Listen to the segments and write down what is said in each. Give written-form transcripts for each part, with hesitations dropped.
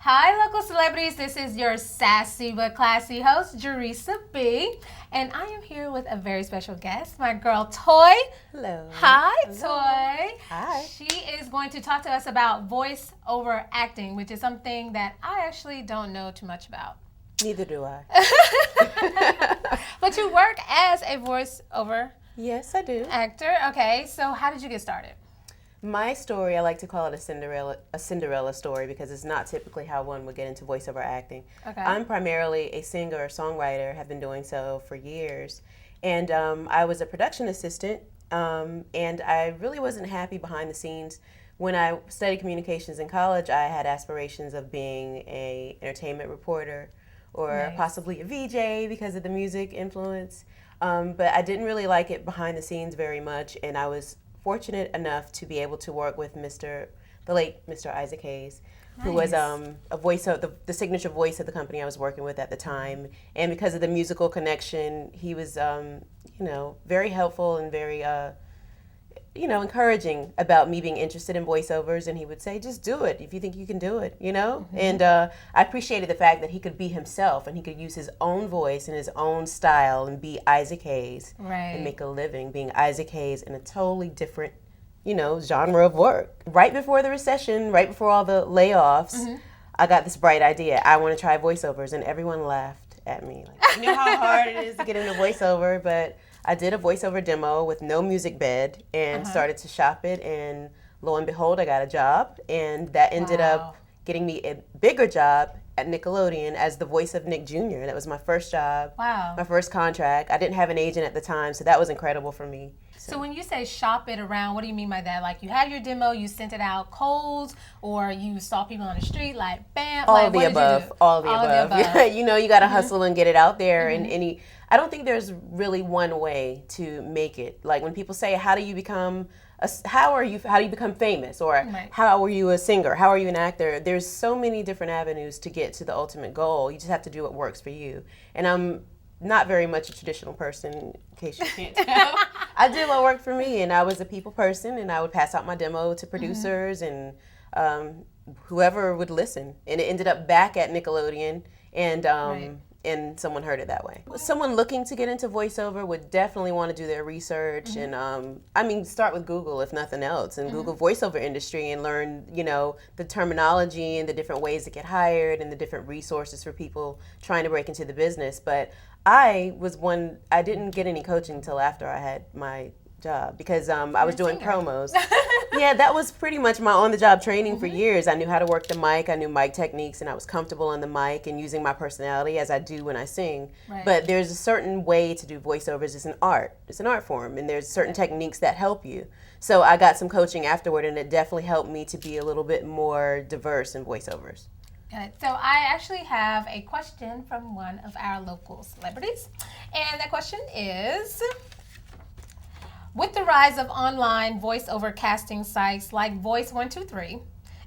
Hi, local celebrities. This is your sassy but classy host, Joresa B. And I am here with a very special guest, my girl, Toy. Hello. Hi, Hello. Toy. Hi. She is going to talk to us about voice over acting, which is something that I actually don't know too much about. Neither do I. But you work as a voice over Yes, I do. actor. Okay, so how did you get started? My story, I like to call it a Cinderella story because it's not typically how one would get into voiceover acting. Okay. I'm primarily a singer or songwriter, have been doing so for years. And I was a production assistant, and I really wasn't happy behind the scenes. When I studied communications in college, I had aspirations of being an entertainment reporter or Nice. possibly a VJ because of the music influence. But I didn't really like it behind the scenes very much, and I was fortunate enough to be able to work with the late Mr. Isaac Hayes, who was Nice. a voice of the signature voice of the company I was working with at the time. And because of the musical connection, he was, very helpful and very, encouraging about me being interested in voiceovers. And he would say, just do it if you think you can do it, Mm-hmm. And I appreciated the fact that he could be himself and he could use his own voice and his own style and be Isaac Hayes Right. and make a living being Isaac Hayes in a totally different, genre of work. Right before the recession, right before all the layoffs, Mm-hmm. I got this bright idea. I want to try voiceovers, and everyone laughed at me. Like, you know how hard it is to get into voiceover, but I did a voiceover demo with no music bed and started to shop it, and lo and behold, I got a job, and that ended Wow. up getting me a bigger job at Nickelodeon as the voice of Nick Jr. That was my first job, Wow. my first contract. I didn't have an agent at the time, so that was incredible for me. So when you say shop it around, what do you mean by that? Like you had your demo, you sent it out cold, or you saw people on the street, like bam? All like, of the what did you above. do? All of the above. You got to hustle and get it out there. And I don't think there's really one way to make it. Like when people say, "How do you become how do you become famous?" or Right. "How are you a singer? How are you an actor?" There's so many different avenues to get to the ultimate goal. You just have to do what works for you. And I'm not very much a traditional person, in case you can't tell. I did what worked for me, and I was a people person, and I would pass out my demo to producers and whoever would listen. And it ended up back at Nickelodeon, and Right. and someone heard it that way. Someone looking to get into voiceover would definitely want to do their research, and start with Google if nothing else, and Google voiceover industry and learn, the terminology and the different ways to get hired and the different resources for people trying to break into the business. But I didn't get any coaching until after I had my job because I was doing singer. promos. Yeah, that was pretty much my on-the-job training for years. I knew how to work the mic, I knew mic techniques, and I was comfortable on the mic and using my personality as I do when I sing. Right. But there's a certain way to do voiceovers. It's an art. It's an art form, and there's certain techniques that help you. So I got some coaching afterward, and it definitely helped me to be a little bit more diverse in voiceovers. Good. So I actually have a question from one of our local celebrities. And that question is, with the rise of online voiceover casting sites like Voice123,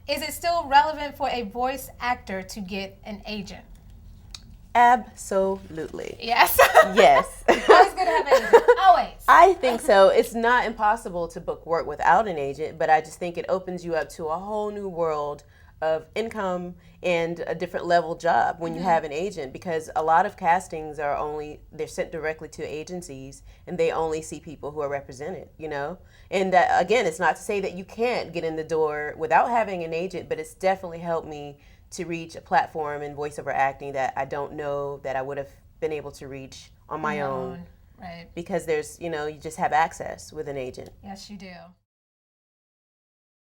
is it still relevant for a voice actor to get an agent? Absolutely. Yes. Yes. Always good to have an agent. Always. I think so. It's not impossible to book work without an agent, but I just think it opens you up to a whole new world of income and a different level job when you have an agent, because a lot of castings they're sent directly to agencies and they only see people who are represented, And that, again, it's not to say that you can't get in the door without having an agent, but it's definitely helped me to reach a platform in voiceover acting that I don't know that I would have been able to reach on my own. Right. Because there's, you just have access with an agent. Yes, you do.